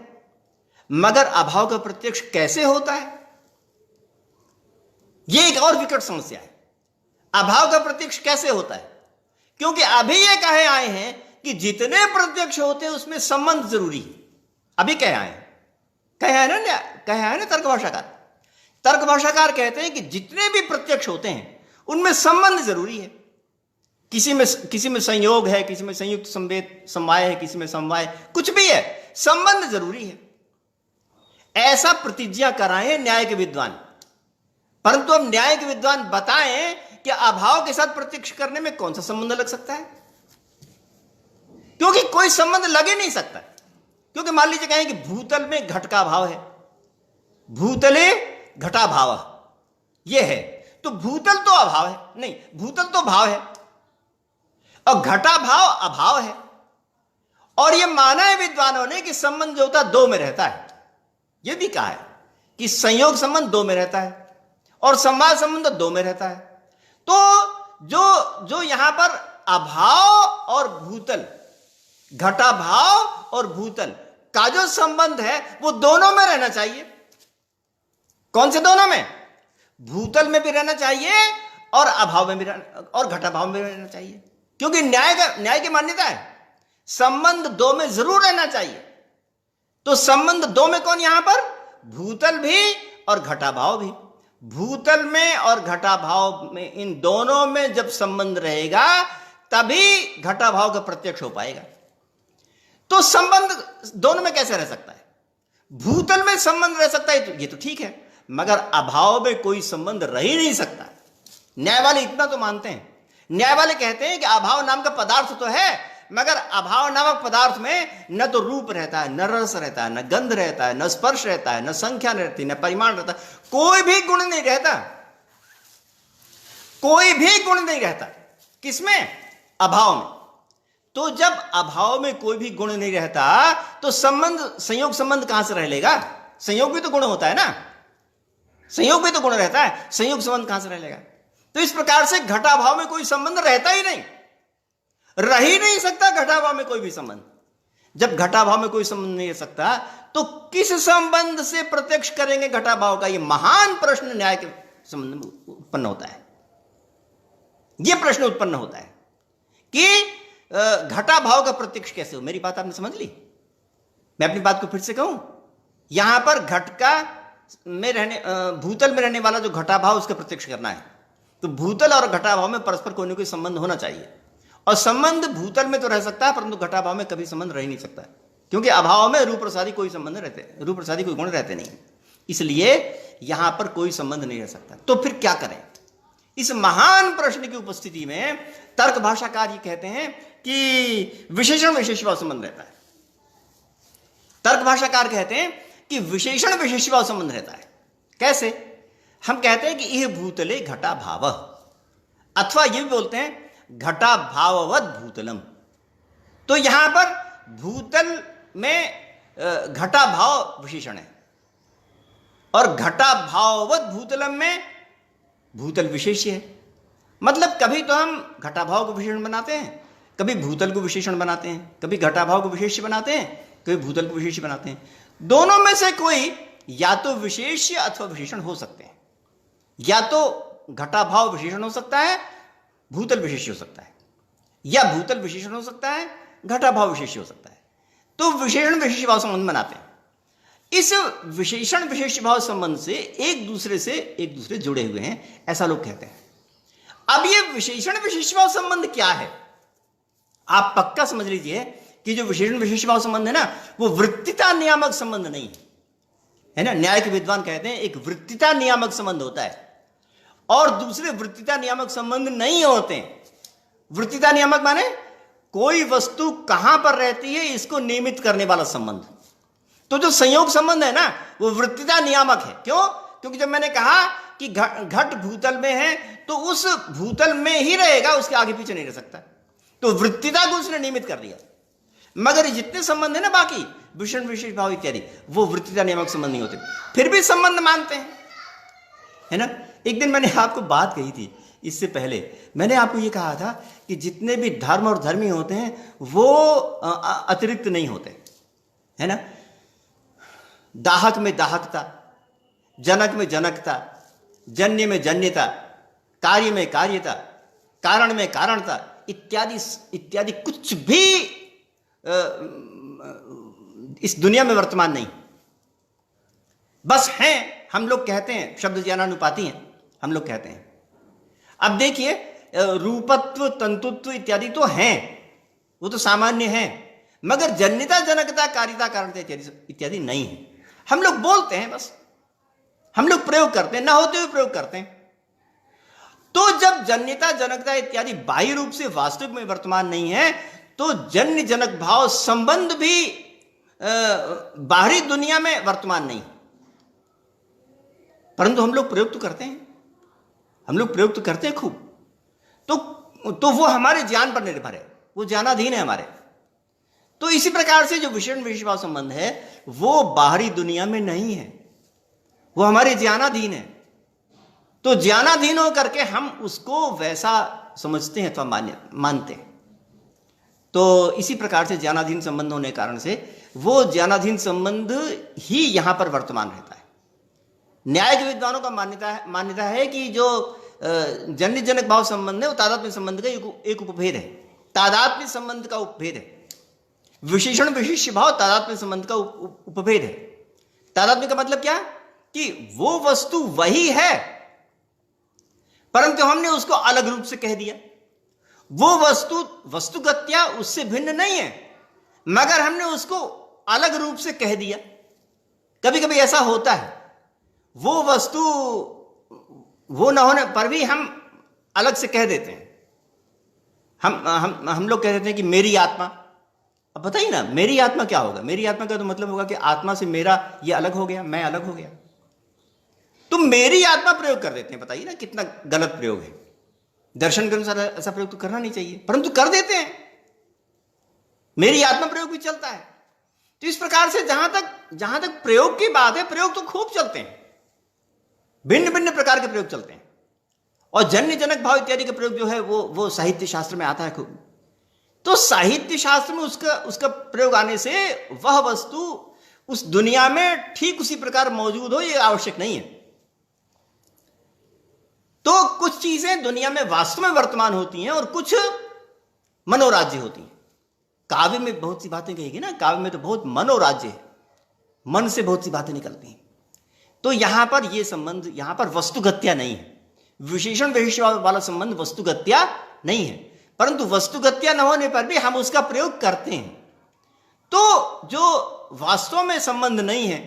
मगर अभाव का प्रत्यक्ष कैसे होता है, यह एक और विकट समस्या है। अभाव का प्रत्यक्ष कैसे होता है? क्योंकि अभी ये कहे आए हैं कि जितने प्रत्यक्ष होते हैं उसमें संबंध जरूरी है। अभी कहे आए हैं कहा है ना तर्क भाषाकार। तर्क भाषाकार कहते हैं कि जितने भी प्रत्यक्ष होते हैं उनमें संबंध जरूरी है। किसी में संयोग है, किसी में संयुक्त संवेद समवाय है, किसी में समवाय, कुछ भी है, संबंध जरूरी है। ऐसा प्रतिज्ञा कराएं न्याय के विद्वान। परंतु अब न्याय के विद्वान बताएं कि अभाव के साथ प्रत्यक्ष करने में कौन सा संबंध लग सकता है, क्योंकि कोई संबंध लग ही नहीं सकता। क्योंकि मान लीजिए कहें कि भूतल में घट का अभाव है, भूतले घटा भाव यह है, तो भूतल तो अभाव है नहीं, भूतल तो भाव है और घटा भाव अभाव है। और यह माना है विद्वानों ने कि संबंध जो होता है दो में रहता है। यह भी कहा है कि संयोग संबंध दो में रहता है और संवाद संबंध दो में रहता है। तो जो यहां पर अभाव और भूतल, घटा भाव और भूतल का जो संबंध है वो दोनों में रहना चाहिए। कौन से दोनों में? भूतल में भी रहना चाहिए और अभाव में भी और घटा भाव में भी रहना चाहिए। क्योंकि न्याय की मान्यता है संबंध दो में जरूर रहना चाहिए। तो संबंध दो में कौन? यहां पर भूतल भी और घटा भाव भी। भूतल में और घटा भाव में, इन दोनों में जब संबंध रहेगा तभी घटा भाव का प्रत्यक्ष हो पाएगा। तो संबंध दोनों में कैसे रह सकता है? भूतल में संबंध रह सकता है तो ये तो ठीक है, मगर अभाव में कोई संबंध रह ही नहीं सकता। न्याय वाले इतना तो मानते हैं। न्याय वाले कहते हैं कि अभाव नाम का पदार्थ तो है, मगर अभाव नामक पदार्थ में न तो रूप रहता है, न रस रहता है, न गंध रहता है, न स्पर्श रहता है, न संख्या रहती है, न परिमाण रहता है, कोई भी गुण नहीं रहता। कोई भी गुण नहीं रहता। किसमें? अभाव में। तो जब अभाव में कोई भी गुण नहीं रहता तो संयोग संबंध कहां से रह लेगा? संयोग भी तो गुण होता है ना, संयोग भी तो गुण रहता है, संयोग संबंध कहां से रह लेगा? तो इस प्रकार से घटा भाव में कोई संबंध रहता ही नहीं, रह ही नहीं सकता घटा भाव में कोई भी संबंध। जब घटा भाव में कोई संबंध नहीं रह सकता तो किस संबंध से प्रत्यक्ष करेंगे घटा भाव का? यह महान प्रश्न न्याय के संबंध में उत्पन्न होता है। यह प्रश्न उत्पन्न होता है कि घटा भाव का प्रत्यक्ष कैसे हो। मेरी बात आपने समझ ली? मैं अपनी बात को फिर से कहूं, यहां पर घट का में रहने भूतल में रहने वाला जो घटा भाव उसका प्रत्यक्ष करना है, तो भूतल और घटा भाव में परस्पर कोई ना कोई संबंध होना चाहिए। और संबंध भूतल में तो रह सकता है परंतु घटा भाव में कभी संबंध रह ही नहीं सकता, क्योंकि अभाव में रूप प्रसादी कोई संबंध रहते, रूप प्रसादी कोई गुण रहते नहीं, इसलिए यहां पर कोई संबंध नहीं रह सकता। तो फिर क्या करें? इस महान प्रश्न की उपस्थिति में तर्क भाषाकार ये कहते हैं कि विशेषण विशेष भाव संबंध रहता है। तर्क भाषाकार कहते हैं कि विशेषण विशेष भाव संबंध रहता है। कैसे? हम कहते हैं कि यह भूतले घटा भाव, अथवा यह भी बोलते हैं घटा भाववत भूतलम। तो यहां पर भूतल में घटा भाव विशेषण है और घटा भाववत भूतलम में भूतल विशेष्य है। मतलब कभी तो हम घटा भाव को विशेषण बनाते हैं, कभी भूतल को विशेषण बनाते हैं, कभी घटा भाव को विशेष्य बनाते हैं, कभी भूतल को विशेष्य बनाते हैं। दोनों में से कोई या तो विशेष्य अथवा विशेषण हो सकते हैं। या तो घटा भाव विशेषण हो सकता है, भूतल विशेष्य हो सकता है, या भूतल विशेषण हो सकता है, घटा भाव विशेष्य हो सकता है। तो विशेषण विशेष भाव संबंध बनाते हैं। इस विशेषण विशेष भाव संबंध से एक दूसरे जुड़े हुए हैं, ऐसा लोग कहते हैं। अब ये विशेषण विशेष भाव संबंध क्या है? आप पक्का समझ लीजिए कि जो विशेषण विशेष भाव संबंध है ना, वो वृत्तिता नियामक संबंध नहीं है ना। न्याय के विद्वान कहते हैं एक वृत्तिता नियामक संबंध होता है और दूसरे वृत्तिता नियामक संबंध नहीं होते। वृत्तिता नियामक माने कोई वस्तु कहां पर रहती है इसको नियमित करने वाला संबंध। तो जो संयोग संबंध है ना वो वृत्तिता नियामक है। क्यों? क्योंकि जब मैंने कहा कि घट भूतल में है तो उस भूतल में ही रहेगा, उसके आगे पीछे नहीं रह सकता। तो वृत्तिता को उसने नियमित कर दिया। मगर जितने संबंध है ना बाकी विशेषण विशेष भाव इत्यादि, वो वृत्तिता नियामक संबंध नहीं होते, फिर भी संबंध मानते हैं, है ना। एक दिन मैंने आपको बात कही थी, इससे पहले मैंने आपको ये कहा था कि जितने भी धर्म और धर्मी होते हैं वो अतिरिक्त नहीं होते, है ना। दाहक में दाहकता, जनक में जनकता, जन्य में जन्यता, कार्य में कार्यता, कारण में कारणता इत्यादि इत्यादि कुछ भी इस दुनिया में वर्तमान नहीं। बस हैं, हम लोग कहते हैं, शब्द ज्ञानानुपाती हैं, हम लोग कहते हैं। अब देखिए, रूपत्व, तंतुत्व इत्यादि तो हैं, वो तो सामान्य हैं, मगर जन्यता, जनकता, कारिता, कारणता इत्यादि नहीं है। हम लोग बोलते हैं, बस हम लोग प्रयोग करते हैं, ना होते हुए प्रयोग करते हैं। तो जब जन्यता, जनकता इत्यादि बाह्य रूप से वास्तविक में वर्तमान नहीं है, तो जन्य जनक भाव संबंध भी बाहरी दुनिया में वर्तमान नहीं, परंतु हम लोग प्रयोग तो करते हैं, हम लोग प्रयोग तो करते हैं खूब। तो वो हमारे ज्ञान पर निर्भर है, वो ज्ञानाधीन है हमारे। तो इसी प्रकार से जो विषय विषय भाव संबंध है वो बाहरी दुनिया में नहीं है, वो हमारे ज्ञानाधीन है। तो ज्ञानाधीन होकर के हम उसको वैसा समझते हैं अथवा मानते हैं। तो इसी प्रकार से ज्ञानाधीन संबंध होने के कारण से वो ज्ञानाधीन संबंध ही यहां पर वर्तमान रहता है। न्याय के विद्वानों का मान्यता है कि जो जन्य जनक भाव संबंध है वो तादात्म्य संबंध का एक उपभेद है, तादात्म्य संबंध का उपभेद है। विशेषण विशिष्ट भाव तादात्म्य संबंध का उपभेद है। तादात्म्य का मतलब क्या, कि वो वस्तु वही है परंतु हमने उसको अलग रूप से कह दिया। वो वस्तु वस्तुगत्या उससे भिन्न नहीं है, मगर हमने उसको अलग रूप से कह दिया। कभी कभी ऐसा होता है, वो वस्तु वो न होने पर भी हम अलग से कह देते हैं। हम लोग कह देते हैं कि मेरी आत्मा। अब बताइए ना, मेरी आत्मा क्या होगा? मेरी आत्मा का तो मतलब होगा कि आत्मा से मेरा ये अलग हो गया, मैं अलग हो गया। तुम मेरी आत्मा प्रयोग कर देते हैं, बताइए ना कितना गलत प्रयोग है। दर्शन के अनुसार ऐसा प्रयोग तो करना नहीं चाहिए, परंतु कर देते हैं। मेरी आत्मा प्रयोग भी चलता है। तो इस प्रकार से जहां तक प्रयोग की बात है, प्रयोग तो खूब चलते हैं, भिन्न भिन्न प्रकार के प्रयोग चलते हैं। और जन्य जनक भाव इत्यादि का प्रयोग जो है वो साहित्य शास्त्र में आता है खूब। तो साहित्य शास्त्र में उसका प्रयोग आने से वह वस्तु उस दुनिया में ठीक उसी प्रकार मौजूद हो, यह आवश्यक नहीं है। तो कुछ चीजें दुनिया में वास्तव में वर्तमान होती हैं और कुछ मनोराज्य होती हैं। काव्य में बहुत सी बातें कहेगी ना, काव्य में तो बहुत मनोराज्य है, मन से बहुत सी बातें निकलती हैं। तो यहां पर यह संबंध, यहां पर वस्तुगत्या नहीं है, विशेषण विशेष वाला संबंध वस्तुगत्या नहीं है, परंतु वस्तुगत्या न होने पर भी हम उसका प्रयोग करते हैं। तो जो वास्तव में संबंध नहीं है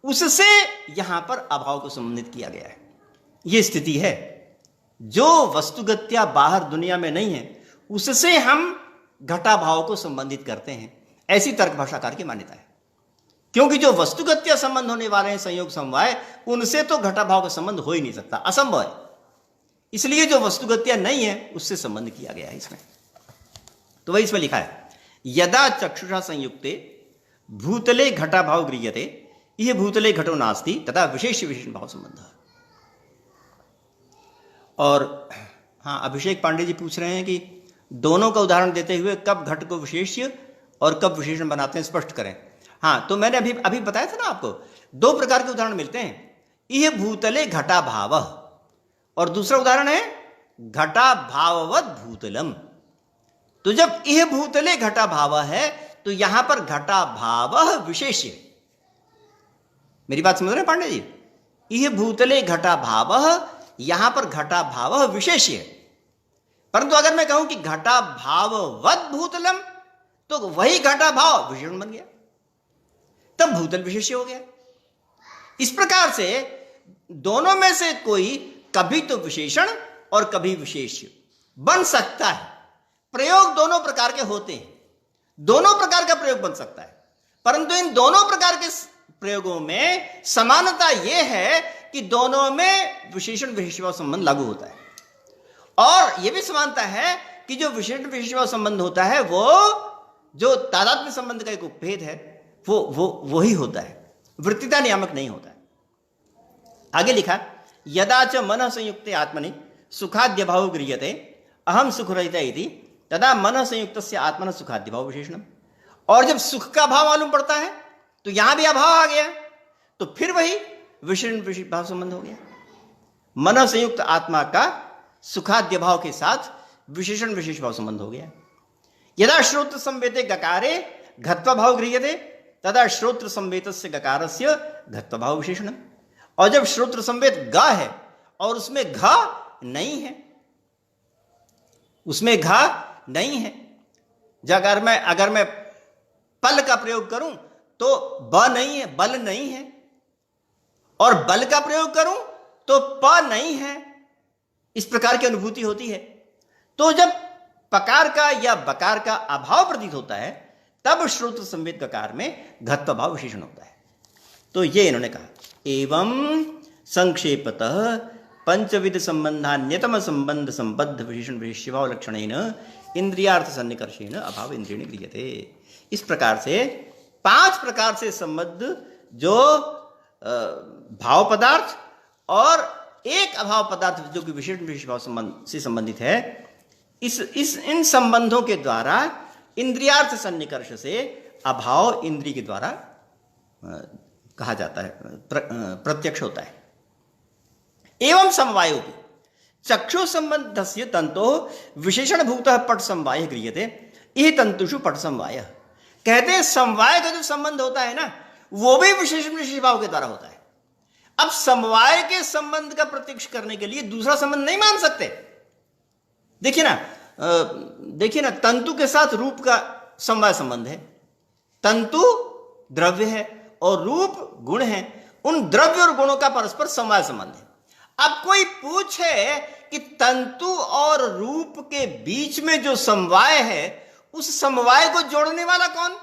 उससे यहां पर अभाव को संबंधित किया गया है। यह स्थिति है। जो वस्तुगत्या बाहर दुनिया में नहीं है उससे हम घटाभाव को संबंधित करते हैं, ऐसी तर्क भाषाकार की मान्यता है। क्योंकि जो वस्तुगत्या संबंध होने वाले हैं संयोग समवाय, उनसे तो घटाभाव का संबंध हो ही नहीं सकता, असंभव है। इसलिए जो वस्तुगत्या नहीं है उससे संबंध किया गया है इसमें। तो वही इसमें लिखा है, यदा चक्षुषा संयुक्ते भूतले घटाभाव गृह्यते यह भूतले घटो नास्ति तथा विशेष विशेषण भाव संबंध। और हाँ, अभिषेक पांडे जी पूछ रहे हैं कि दोनों का उदाहरण देते हुए कब घट को विशेष्य और कब विशेषण बनाते हैं, स्पष्ट करें। हाँ, तो मैंने अभी बताया था ना आपको, दो प्रकार के उदाहरण मिलते हैं, यह भूतले घटा भाव और दूसरा उदाहरण है घटा भाववत भूतलम। तो जब यह भूतले घटा भाव है तो यहां पर घटा भाव विशेष्य। मेरी बात समझ रहे हैं पांडे जी? यह भूतले घटा भाव, यहां पर घटा भाव विशेष्य। परंतु अगर मैं कहूं कि घटा भाववत भूतलम तो वही घटा भाव विशेषण बन गया, तब भूतल विशेष्य हो गया। इस प्रकार से दोनों में से कोई कभी तो विशेषण और कभी विशेष्य बन सकता है। प्रयोग दोनों प्रकार के होते हैं, दोनों प्रकार का प्रयोग बन सकता है, परंतु इन दोनों प्रकार के प्रयोगों में समानता यह है कि दोनों में विशेषण विशेषण संबंध लागू होता है। और यह भी समानता है कि जो विशेषण विशेषण संबंध होता है वो जो तादात्म्य संबंध का एक उपभेद है वो ही होता है, वृत्तिता नियामक नहीं होता है। आगे लिखा, यदा च मन संयुक्ते आत्मनि सुखाद्य भाव गृह्यते अहम सुख रहिता इति तदा मन संयुक्त आत्मन सुखाद्य भाव विशेषणम। और जब सुख का भाव मालूम पड़ता है तो यहां भी अभाव आ गया, तो फिर वही विशेषण विशेष भाव संबंध हो गया। मन संयुक्त आत्मा का सुखाद्य भाव के साथ विशेषण विशेष भाव संबंध हो गया। यदा श्रोत्र संवेते गकारे घत्व भाव गृह्यते तदा श्रोत्र संवेतस्य गकारस्य घत्वभाव विशेषण। और जब श्रोत्र संवेद ग है और उसमें घ नहीं है, उसमें घ नहीं है, अगर मैं पल का प्रयोग करूं तो ब नहीं है, बल नहीं है, और बल का प्रयोग करूं तो प नहीं है, इस प्रकार की अनुभूति होती है। तो जब पकार का या बकार का अभाव प्रतीत होता है तब श्रोत्र संवेद ककार में घत्वभाव विशेषण होता है। तो ये इन्होंने कहा, एवं संक्षेपतः पंचविध संबंधान्यतम संबंध संबद्ध विशेषण विशेष्यभाव लक्षणेन इंद्रियार्थ सन्निकर्षेण अभाव इंद्रियेण गृह्यते। इस प्रकार से 5 प्रकार से संबद्ध जो भाव पदार्थ और एक अभाव पदार्थ जो कि विशेषण विशेष्यभाव संबंध से संबंधित है, इन संबंधों के द्वारा इंद्रियार्थ सन्निकर्ष से अभाव इंद्रिय के द्वारा कहा जाता है, प्रत्यक्ष होता है। एवं समवायो भी चक्षु संबंधस्य तंतो विशेषण भूतः पट समवाय गृह्यते, यह तंतुषु पट समवाय। कहते हैं समवाय का जो संबंध होता है ना, वो भी विशेषण विशेष भाव के द्वारा होता है। अब समवाय के संबंध का प्रत्यक्ष करने के लिए दूसरा संबंध नहीं मान सकते। देखिए ना, तंतु के साथ रूप का समवाय संबंध है। तंतु द्रव्य है और रूप गुण है, उन द्रव्य और गुणों का परस्पर समवाय संबंध है। अब कोई पूछे कि तंतु और रूप के बीच में जो समवाय है, उस समवाय को जोड़ने वाला कौन?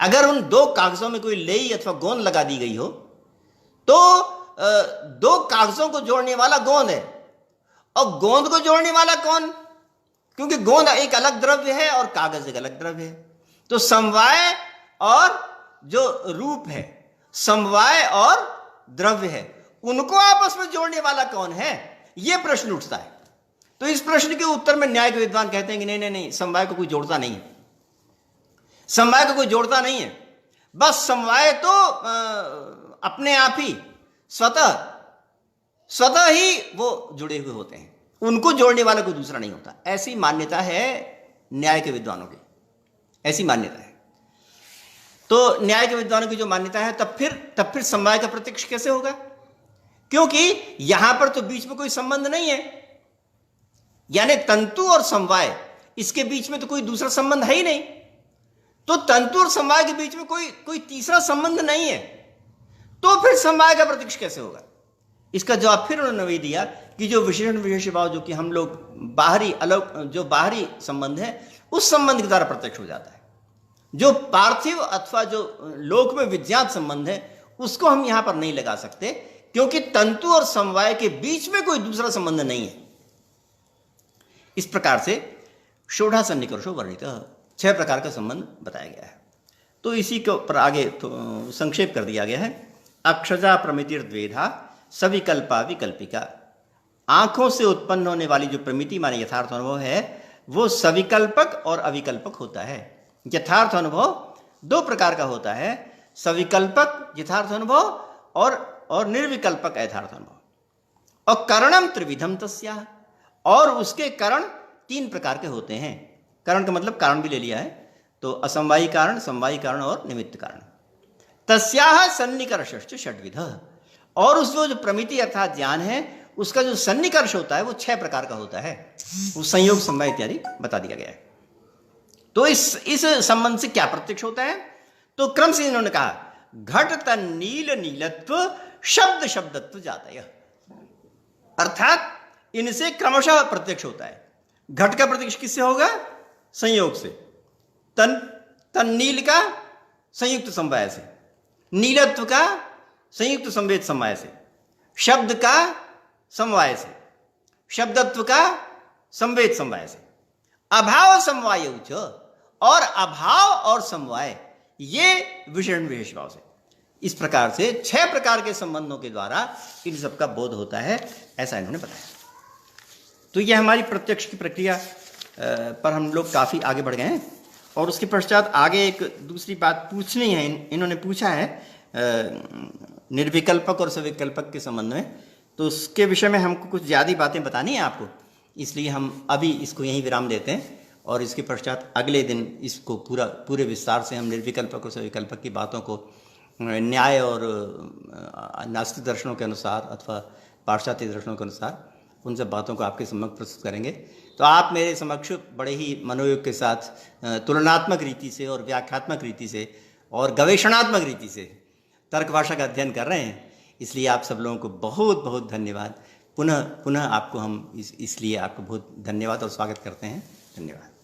अगर उन 2 कागजों में कोई लेई अथवा गोंद लगा दी गई हो तो 2 कागजों को जोड़ने वाला गोंद है, और गोंद को जोड़ने वाला कौन? क्योंकि गोंद एक अलग द्रव्य है और कागज एक अलग द्रव्य है। तो समवाय और जो रूप है, समवाय और द्रव्य है, उनको आपस में जोड़ने वाला कौन है, यह प्रश्न उठता है। तो इस प्रश्न के उत्तर में न्याय के विद्वान कहते हैं कि नहीं, समवाय को कोई जोड़ता नहीं है, समवाय को कोई जोड़ता नहीं है। बस समवाय तो अपने आप ही स्वतः ही वो जुड़े हुए होते हैं, उनको जोड़ने वाला कोई दूसरा नहीं होता। ऐसी मान्यता है न्याय के विद्वानों की, ऐसी मान्यता है। तो न्याय के विद्वानों की जो मान्यता है, तब फिर समवाय का प्रत्यक्ष कैसे होगा? क्योंकि यहां पर तो बीच में कोई संबंध नहीं है, यानी तंतु और समवाय, इसके बीच में तो कोई दूसरा संबंध है ही नहीं। तो तंतु और समवाय के बीच में कोई तीसरा संबंध नहीं है, तो फिर समवाय का प्रत्यक्ष कैसे होगा? इसका जवाब फिर उन्होंने वही दिया कि जो विशेषण विशेष भाव, जो कि हम लोग बाहरी संबंध है, उस संबंध के द्वारा प्रत्यक्ष हो जाता है। जो पार्थिव अथवा जो लोक में विज्ञात संबंध है, उसको हम यहां पर नहीं लगा सकते, क्योंकि तंतु और समवाय के बीच में कोई दूसरा संबंध नहीं है। इस प्रकार से षोडा सन्निकर्षो वर्णित, 6 प्रकार का संबंध बताया गया है। तो इसी के ऊपर आगे तो संक्षेप कर दिया गया है। अक्षजा प्रमितिर्द्वेधा सविकल्पा विकल्पिका। आंखों से उत्पन्न होने वाली जो प्रमिति माने यथार्थ अनुभव है, वो सविकल्पक और अविकल्पक होता है। यथार्थ अनुभव 2 प्रकार का होता है, सविकल्पक यथार्थ अनुभव और निर्विकल्पक यथार्थ अनुभव। और करणम त्रिविधम तस्या, और उसके करण 3 प्रकार के होते हैं। करण का मतलब कारण भी ले लिया है, तो असमवायी कारण, समवायी कारण और निमित्त कारण। तस्याह सन्निकर्षश्च षड्विध, और उस जो प्रमिति अर्थात ज्ञान है, उसका जो सन्निकर्ष होता है वो 6 प्रकार का होता है। वो संयोग, समवाय इत्यादि बता दिया गया है। तो इस संबंध से क्या प्रत्यक्ष होता है? तो क्रम से इन्होंने कहा, घट तन नील नीलत्व शब्द शब्दत्व जातय, अर्थात इनसे क्रमशः प्रत्यक्ष होता है। घट का प्रत्यक्ष किससे होगा? संयोग से। तन नील का संयुक्त समवाय से, नीलत्व का संयुक्त संवेद समवाय से, शब्द का समवाय से, शब्दत्व का संवेद समवाय से, अभाव समवाय उच्च, और अभाव और समवाय ये विशेषण विशेष भाव से। इस प्रकार से 6 प्रकार के संबंधों के द्वारा इन सबका बोध होता है, ऐसा इन्होंने बताया। तो यह हमारी प्रत्यक्ष की प्रक्रिया पर हम लोग काफ़ी आगे बढ़ गए हैं। और उसके पश्चात आगे एक दूसरी बात पूछनी है, इन्होंने पूछा है निर्विकल्पक और सविकल्पक के संबंध में। तो उसके विषय में हमको कुछ ज़्यादा बातें बतानी है आपको, इसलिए हम अभी इसको यहीं विराम देते हैं, और इसके पश्चात अगले दिन इसको पूरे विस्तार से हम निर्विकल्पक और सविकल्पक की बातों को न्याय और नास्तिक दर्शनों के अनुसार अथवा पाश्चात्य दर्शनों के अनुसार उन सब बातों को आपके समक्ष प्रस्तुत करेंगे। तो आप मेरे समक्ष बड़े ही मनोयोग के साथ तुलनात्मक रीति से और व्याख्यात्मक रीति से और गवेषणात्मक रीति से तर्क भाषा का अध्ययन कर रहे हैं। इसलिए आप सब लोगों को बहुत बहुत धन्यवाद। पुनः आपको हम इसलिए आपको बहुत धन्यवाद और स्वागत करते हैं। धन्यवाद।